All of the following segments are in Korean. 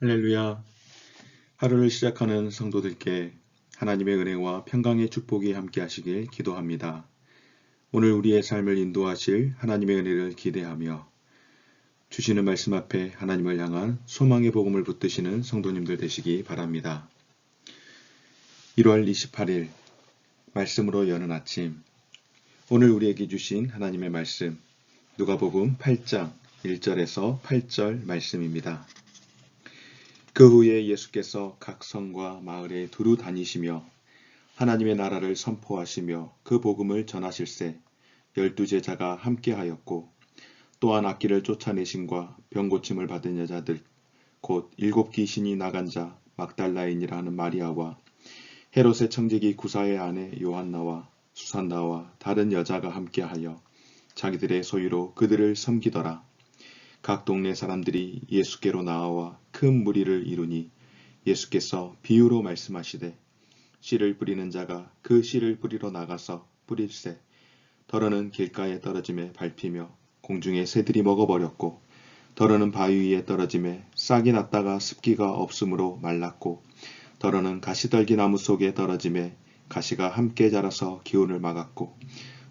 할렐루야. 하루를 시작하는 성도들께 하나님의 은혜와 평강의 축복이 함께 하시길 기도합니다. 오늘 우리의 삶을 인도하실 하나님의 은혜를 기대하며 주시는 말씀 앞에 하나님을 향한 소망의 복음을 붙드시는 성도님들 되시기 바랍니다. 1월 28일 말씀으로 여는 아침, 오늘 우리에게 주신 하나님의 말씀 누가복음 8장 1절에서 8절 말씀입니다. 그 후에 예수께서 각 성과 마을에 두루 다니시며 하나님의 나라를 선포하시며 그 복음을 전하실세 12제자가 함께하였고 또한 악기를 쫓아내심과 병고침을 받은 여자들 곧 7 귀신이 나간 자 막달라인이라 하는 마리아와 헤롯의 청지기 구사의 아내 요한나와 수산나와 다른 여자가 함께하여 자기들의 소유로 그들을 섬기더라. 각 동네 사람들이 예수께로 나와 큰 무리를 이루니 예수께서 비유로 말씀하시되 씨를 뿌리는 자가 그 씨를 뿌리러 나가서 뿌릴새 더러는 길가에 떨어짐에 밟히며 공중에 새들이 먹어버렸고 더러는 바위 위에 떨어짐에 싹이 났다가 습기가 없으므로 말랐고 더러는 가시떨기 나무 속에 떨어짐에 가시가 함께 자라서 기운을 막았고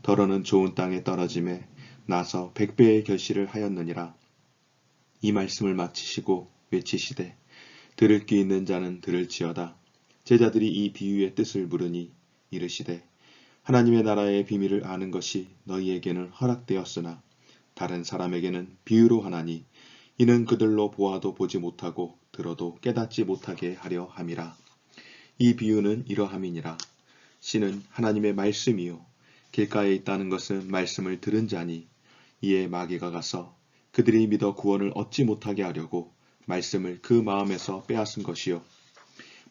더러는 좋은 땅에 떨어짐에 나서 100배의 결실을 하였느니라. 이 말씀을 마치시고 외치시되 들을 귀 있는 자는 들을지어다. 제자들이 이 비유의 뜻을 물으니 이르시되 하나님의 나라의 비밀을 아는 것이 너희에게는 허락되었으나 다른 사람에게는 비유로 하나니 이는 그들로 보아도 보지 못하고 들어도 깨닫지 못하게 하려 함이라. 이 비유는 이러함이니라. 씨는 하나님의 말씀이요 길가에 있다는 것은 말씀을 들은 자니 이에 마귀가 가서 그들이 믿어 구원을 얻지 못하게 하려고 말씀을 그 마음에서 빼앗은 것이요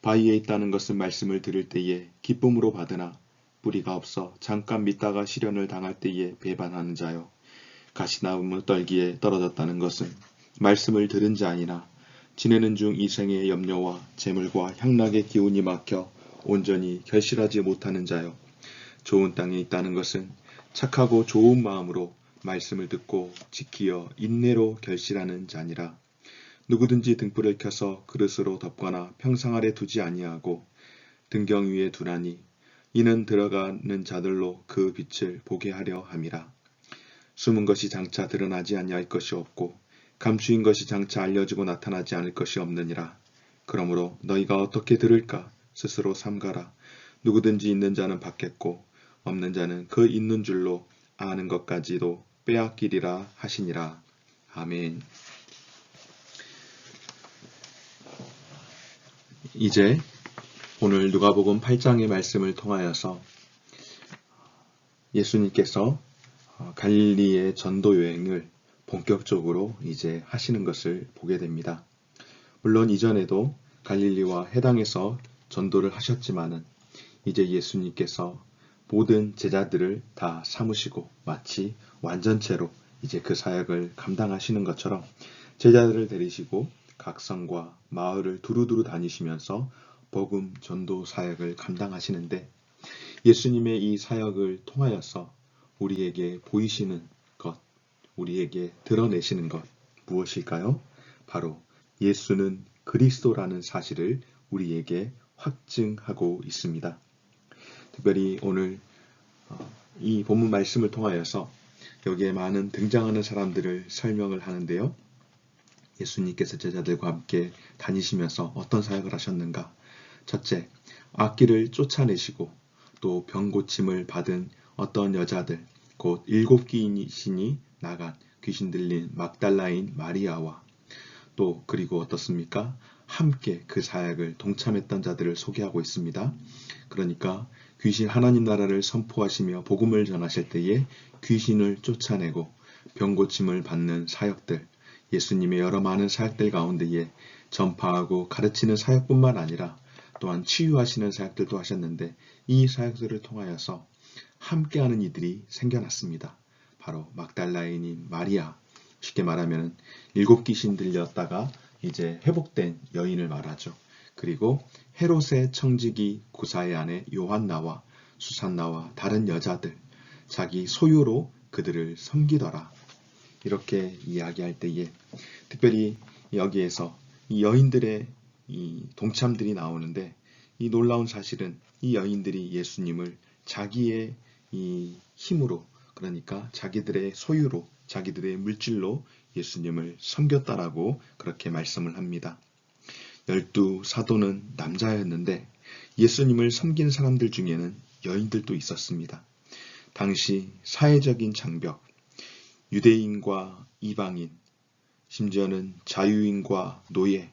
바위에 있다는 것은 말씀을 들을 때에 기쁨으로 받으나 뿌리가 없어 잠깐 믿다가 시련을 당할 때에 배반하는 자요 가시나무 떨기에 떨어졌다는 것은 말씀을 들은 자 아니나 지내는 중 이 생의 염려와 재물과 향락의 기운이 막혀 온전히 결실하지 못하는 자요 좋은 땅에 있다는 것은 착하고 좋은 마음으로 말씀을 듣고 지키어 인내로 결실하는 자니라. 누구든지 등불을 켜서 그릇으로 덮거나 평상 아래 두지 아니하고 등경 위에 두나니 이는 들어가는 자들로 그 빛을 보게 하려 함이라. 숨은 것이 장차 드러나지 아니할 것이 없고 감추인 것이 장차 알려지고 나타나지 않을 것이 없느니라. 그러므로 너희가 어떻게 들을까 스스로 삼가라. 누구든지 있는 자는 받겠고 없는 자는 그 있는 줄로 아는 것까지도 빼앗기리라 하시니라. 아멘. 이제 오늘 누가복음 8장의 말씀을 통하여서 예수님께서 갈릴리의 전도 여행을 본격적으로 이제 하시는 것을 보게 됩니다. 물론 이전에도 갈릴리와 해당에서 전도를 하셨지만은 이제 예수님께서 모든 제자들을 다 삼으시고 마치 완전체로 이제 그 사역을 감당하시는 것처럼 제자들을 데리시고 각 성과 마을을 두루두루 다니시면서 복음 전도 사역을 감당하시는데 예수님의 이 사역을 통하여서 우리에게 보이시는 것, 우리에게 드러내시는 것 무엇일까요? 바로 예수는 그리스도라는 사실을 우리에게 확증하고 있습니다. 특별히 오늘 이 본문 말씀을 통하여서 여기에 많은 등장하는 사람들을 설명을 하는데요. 예수님께서 제자들과 함께 다니시면서 어떤 사역을 하셨는가? 첫째, 악기를 쫓아내시고 또 병고침을 받은 어떤 여자들, 곧 7 귀신이 나간 귀신 들린 막달라인 마리아와 또 그리고 어떻습니까? 함께 그 사역을 동참했던 자들을 소개하고 있습니다. 그러니까 귀신 하나님 나라를 선포하시며 복음을 전하실 때에 귀신을 쫓아내고 병고침을 받는 사역들, 예수님의 여러 많은 사역들 가운데에 전파하고 가르치는 사역뿐만 아니라 또한 치유하시는 사역들도 하셨는데 이 사역들을 통하여서 함께하는 이들이 생겨났습니다. 바로 막달라인인 마리아, 쉽게 말하면 7 귀신 들렸다가 이제 회복된 여인을 말하죠. 그리고 헤롯의 청지기 구사의 아내 요한나와 수산나와 다른 여자들, 자기 소유로 그들을 섬기더라. 이렇게 이야기할 때에 특별히 여기에서 이 여인들의 이 동참들이 나오는데 이 놀라운 사실은 이 여인들이 예수님을 자기의 이 힘으로 그러니까 자기들의 소유로 자기들의 물질로 예수님을 섬겼다라고 그렇게 말씀을 합니다. 12 사도는 남자였는데 예수님을 섬긴 사람들 중에는 여인들도 있었습니다. 당시 사회적인 장벽, 유대인과 이방인, 심지어는 자유인과 노예,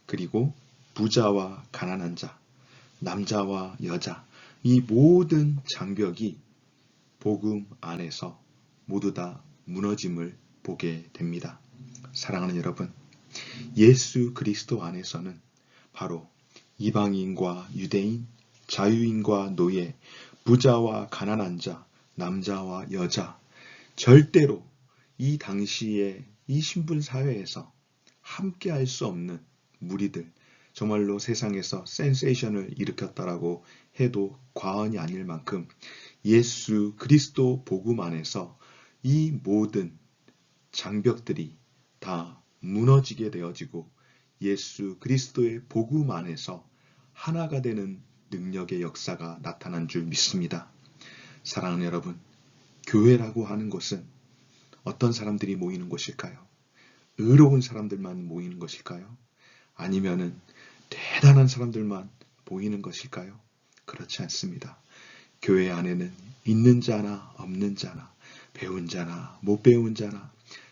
그리고 부자와 가난한 자, 남자와 여자, 이 모든 장벽이 복음 안에서 모두 다 무너짐을 보게 됩니다. 사랑하는 여러분, 예수 그리스도 안에서는 바로 이방인과 유대인, 자유인과 노예, 부자와 가난한 자, 남자와 여자, 절대로 이 당시에 이 신분 사회에서 함께 할 수 없는 무리들, 정말로 세상에서 센세이션을 일으켰다라고 해도 과언이 아닐 만큼 예수 그리스도 복음 안에서 이 모든 장벽들이 다 무너지게 되어지고 예수 그리스도의 복음 안에서 하나가 되는 능력의 역사가 나타난 줄 믿습니다. 사랑하는 여러분, 교회라고 하는 것은 어떤 사람들이 모이는 곳일까요? 의로운 사람들만 모이는 것일까요? 아니면은 대단한 사람들만 모이는 것일까요? 그렇지 않습니다. 교회 안에는 있는 자나 없는 자나 배운 자나 못 배운 자나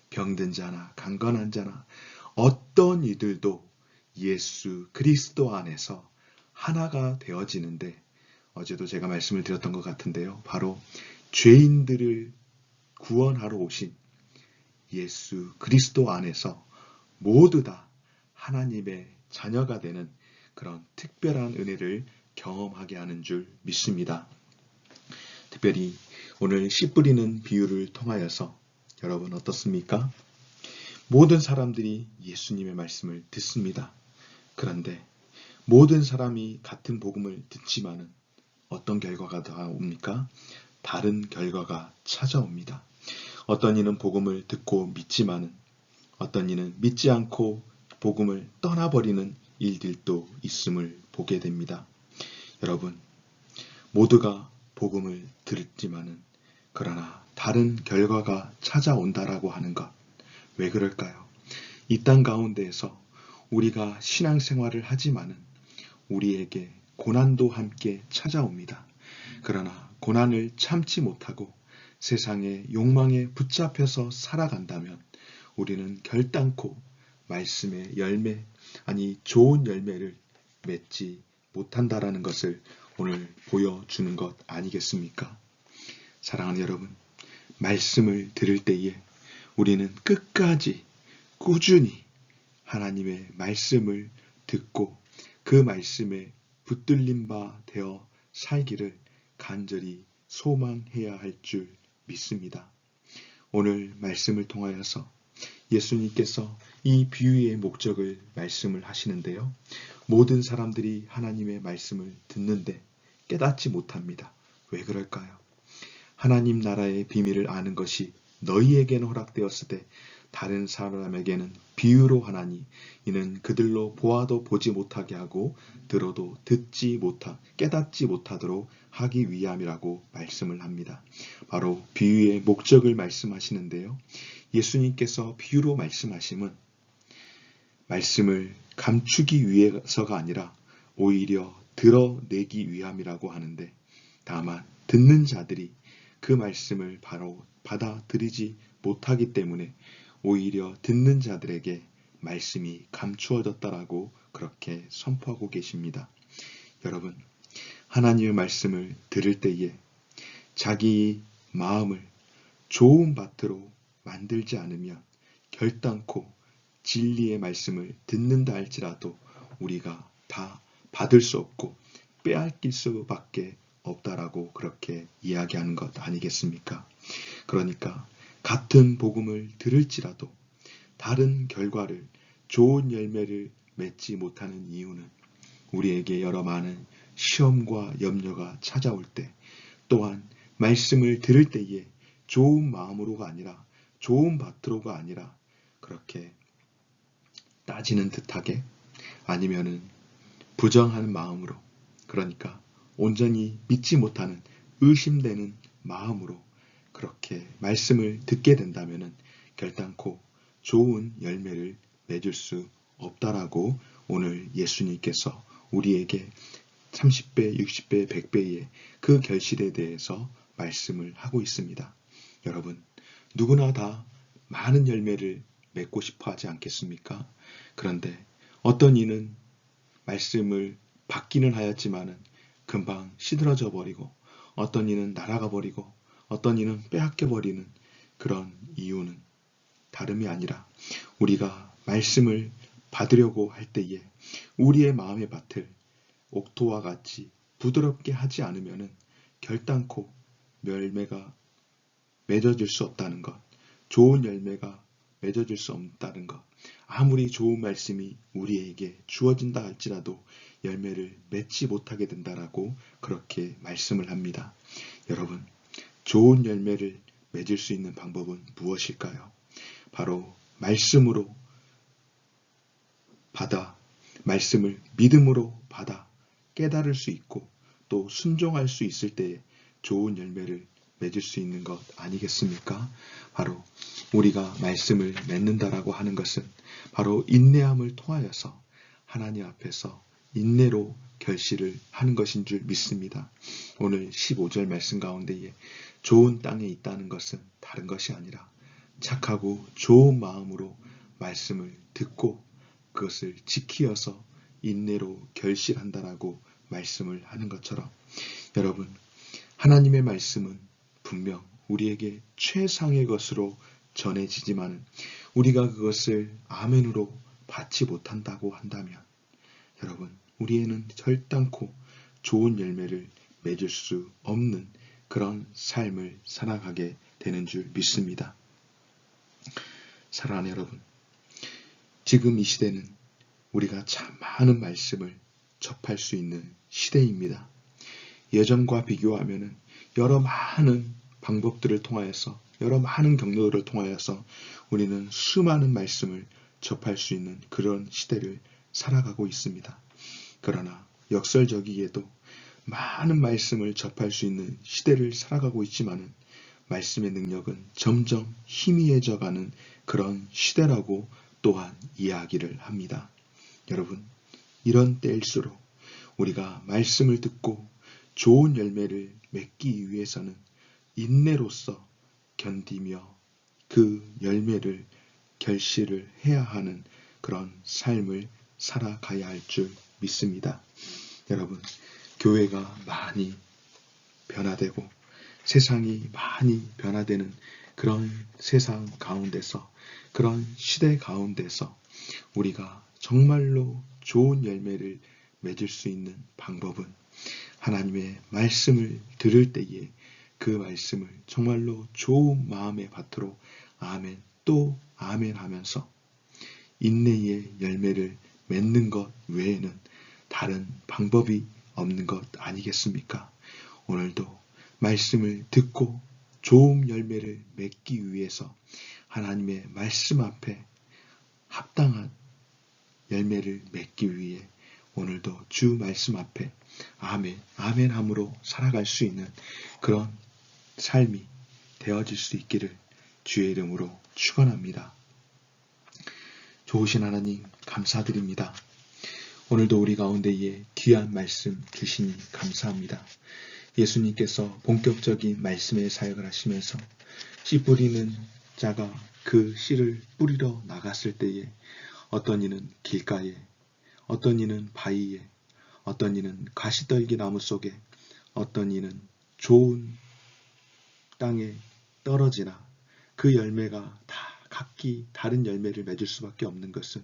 병든 자나 강건한 자나 어떤 이들도 예수 그리스도 안에서 하나가 되어지는데 어제도 제가 말씀을 드렸던 것 같은데요. 바로 죄인들을 구원하러 오신 예수 그리스도 안에서 모두 다 하나님의 자녀가 되는 그런 특별한 은혜를 경험하게 하는 줄 믿습니다. 특별히 오늘 씨 뿌리는 비유를 통하여서 여러분 어떻습니까? 모든 사람들이 예수님의 말씀을 듣습니다. 그런데 모든 사람이 같은 복음을 듣지만은 어떤 결과가 나옵니까? 다른 결과가 찾아옵니다. 어떤 이는 복음을 듣고 믿지만은 어떤 이는 믿지 않고 복음을 떠나버리는 일들도 있음을 보게 됩니다. 여러분, 모두가 복음을 들었지만은 그러나 다른 결과가 찾아온다라고 하는 것, 왜 그럴까요? 이 땅 가운데에서 우리가 신앙생활을 하지만은 우리에게 고난도 함께 찾아옵니다. 그러나 고난을 참지 못하고 세상의 욕망에 붙잡혀서 살아간다면 우리는 결단코 말씀의 열매, 아니 좋은 열매를 맺지 못한다라는 것을 오늘 보여주는 것 아니겠습니까? 사랑하는 여러분, 말씀을 들을 때에 우리는 끝까지 꾸준히 하나님의 말씀을 듣고 그 말씀에 붙들린 바 되어 살기를 간절히 소망해야 할 줄 믿습니다. 오늘 말씀을 통하여서 예수님께서 이 비유의 목적을 말씀을 하시는데요. 모든 사람들이 하나님의 말씀을 듣는데 깨닫지 못합니다. 왜 그럴까요? 하나님 나라의 비밀을 아는 것이 너희에게는 허락되었을 때 다른 사람에게는 비유로 하나니 이는 그들로 보아도 보지 못하게 하고 들어도 깨닫지 못하도록 하기 위함이라고 말씀을 합니다. 바로 비유의 목적을 말씀하시는데요. 예수님께서 비유로 말씀하심은 말씀을 감추기 위해서가 아니라 오히려 드러내기 위함이라고 하는데 다만 듣는 자들이 그 말씀을 바로 받아들이지 못하기 때문에 오히려 듣는 자들에게 말씀이 감추어졌다라고 그렇게 선포하고 계십니다. 여러분, 하나님의 말씀을 들을 때에 자기 마음을 좋은 밭으로 만들지 않으면 결단코 진리의 말씀을 듣는다 할지라도 우리가 다 받을 수 없고 빼앗길 수밖에 없다라고 그렇게 이야기하는 것 아니겠습니까? 그러니까 같은 복음을 들을지라도 다른 결과를 좋은 열매를 맺지 못하는 이유는 우리에게 여러 많은 시험과 염려가 찾아올 때 또한 말씀을 들을 때에 좋은 마음으로가 아니라 좋은 밭으로가 아니라 그렇게 따지는 듯하게 아니면은 부정하는 마음으로, 그러니까 온전히 믿지 못하는 의심되는 마음으로 그렇게 말씀을 듣게 된다면은 결단코 좋은 열매를 맺을 수 없다라고 오늘 예수님께서 우리에게 30배, 60배, 100배의 그 결실에 대해서 말씀을 하고 있습니다. 여러분, 누구나 다 많은 열매를 맺고 싶어 하지 않겠습니까? 그런데 어떤 이는 말씀을 받기는 하였지만은 금방 시들어져 버리고, 어떤 이는 날아가 버리고, 어떤 이는 빼앗겨 버리는 그런 이유는 다름이 아니라 우리가 말씀을 받으려고 할 때에 우리의 마음의 밭을 옥토와 같이 부드럽게 하지 않으면은 결단코 열매가 맺어질 수 없다는 것, 좋은 열매가 맺어질 수 없다는 것, 아무리 좋은 말씀이 우리에게 주어진다 할지라도 열매를 맺지 못하게 된다라고 그렇게 말씀을 합니다. 여러분, 좋은 열매를 맺을 수 있는 방법은 무엇일까요? 바로 말씀으로 받아, 말씀을 믿음으로 받아 깨달을 수 있고 또 순종할 수 있을 때에 좋은 열매를 맺을 수 있는 것 아니겠습니까? 바로 우리가 말씀을 맺는다라고 하는 것은 바로 인내함을 통하여서 하나님 앞에서 인내로 결실을 하는 것인 줄 믿습니다. 오늘 15절 말씀 가운데에 좋은 땅에 있다는 것은 다른 것이 아니라 착하고 좋은 마음으로 말씀을 듣고 그것을 지키어서 인내로 결실한다라고 말씀을 하는 것처럼, 여러분, 하나님의 말씀은 분명 우리에게 최상의 것으로 전해지지만 우리가 그것을 아멘으로 받지 못한다고 한다면 여러분, 우리에는 결단코 좋은 열매를 맺을 수 없는 그런 삶을 살아가게 되는 줄 믿습니다. 사랑하는 여러분, 지금 이 시대는 우리가 참 많은 말씀을 접할 수 있는 시대입니다. 예전과 비교하면 여러 많은 방법들을 통하여서, 여러 많은 경로들을 통하여서 우리는 수많은 말씀을 접할 수 있는 그런 시대를 살아가고 있습니다. 그러나 역설적이게도 많은 말씀을 접할 수 있는 시대를 살아가고 있지만은 말씀의 능력은 점점 희미해져가는 그런 시대라고 또한 이야기를 합니다. 여러분, 이런 때일수록 우리가 말씀을 듣고 좋은 열매를 맺기 위해서는 인내로서 견디며 그 열매를 결실을 해야 하는 그런 삶을 살아가야 할 줄 믿습니다. 여러분, 교회가 많이 변화되고 세상이 많이 변화되는 그런 세상 가운데서, 그런 시대 가운데서 우리가 정말로 좋은 열매를 맺을 수 있는 방법은 하나님의 말씀을 들을 때에 그 말씀을 정말로 좋은 마음의 밭으로 아멘 또 아멘 하면서 인내의 열매를 맺는 것 외에는 다른 방법이 없는 것 아니겠습니까? 오늘도 말씀을 듣고 좋은 열매를 맺기 위해서 하나님의 말씀 앞에 합당한 열매를 맺기 위해 오늘도 주 말씀 앞에 아멘, 아멘 함으로 살아갈 수 있는 그런 삶이 되어질 수 있기를 주의 이름으로 축원합니다. 좋으신 하나님 감사드립니다. 오늘도 우리 가운데에 귀한 말씀 주시니 감사합니다. 예수님께서 본격적인 말씀의 사역을 하시면서 씨 뿌리는 자가 그 씨를 뿌리러 나갔을 때에 어떤 이는 길가에, 어떤 이는 바위에, 어떤 이는 가시떨기 나무 속에, 어떤 이는 좋은 땅에 떨어지나 그 열매가 다 각기 다른 열매를 맺을 수밖에 없는 것은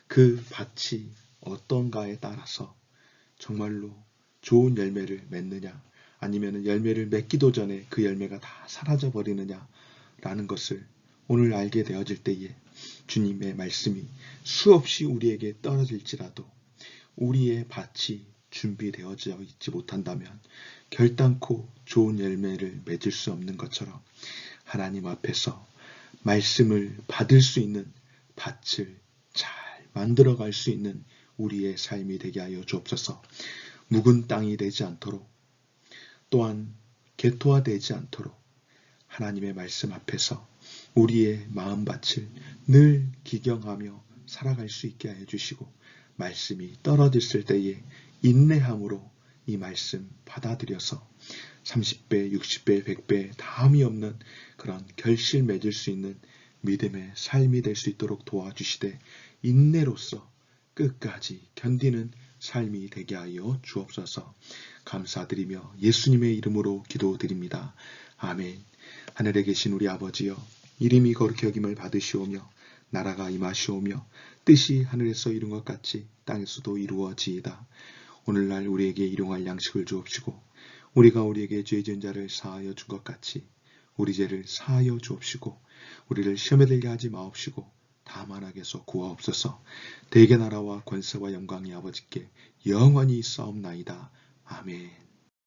그 밭이 어떤가에 따라서 정말로 좋은 열매를 맺느냐 아니면 열매를 맺기도 전에 그 열매가 다 사라져 버리느냐 라는 것을 오늘 알게 되어질 때에 주님의 말씀이 수없이 우리에게 떨어질지라도 우리의 밭이 준비되어져 있지 못한다면 결단코 좋은 열매를 맺을 수 없는 것처럼 하나님 앞에서 말씀을 받을 수 있는 밭을 잘 만들어갈 수 있는 우리의 삶이 되게 하여 주옵소서. 묵은 땅이 되지 않도록, 또한 개토화되지 않도록 하나님의 말씀 앞에서 우리의 마음밭을 늘 기경하며 살아갈 수 있게 하여 주시고, 말씀이 떨어졌을 때에 인내함으로 이 말씀 받아들여서 30배, 60배, 100배 다함이 없는 그런 결실 맺을 수 있는 믿음의 삶이 될 수 있도록 도와주시되, 인내로서 끝까지 견디는 삶이 되게 하여 주옵소서. 감사드리며 예수님의 이름으로 기도드립니다. 아멘. 하늘에 계신 우리 아버지여, 이름이 거룩히 여김을 받으시오며 나라가 임하시오며 뜻이 하늘에서 이룬 것 같이 땅에서도 이루어지이다. 오늘날 우리에게 일용할 양식을 주옵시고, 우리가 우리에게 죄 지은 자를 사하여 준 것 같이 우리 죄를 사하여 주옵시고, 우리를 시험에 들게 하지 마옵시고 다만 악에서 구하옵소서. 대개 나라와 권세와 영광이 아버지께 영원히 있사옵나이다. 아멘.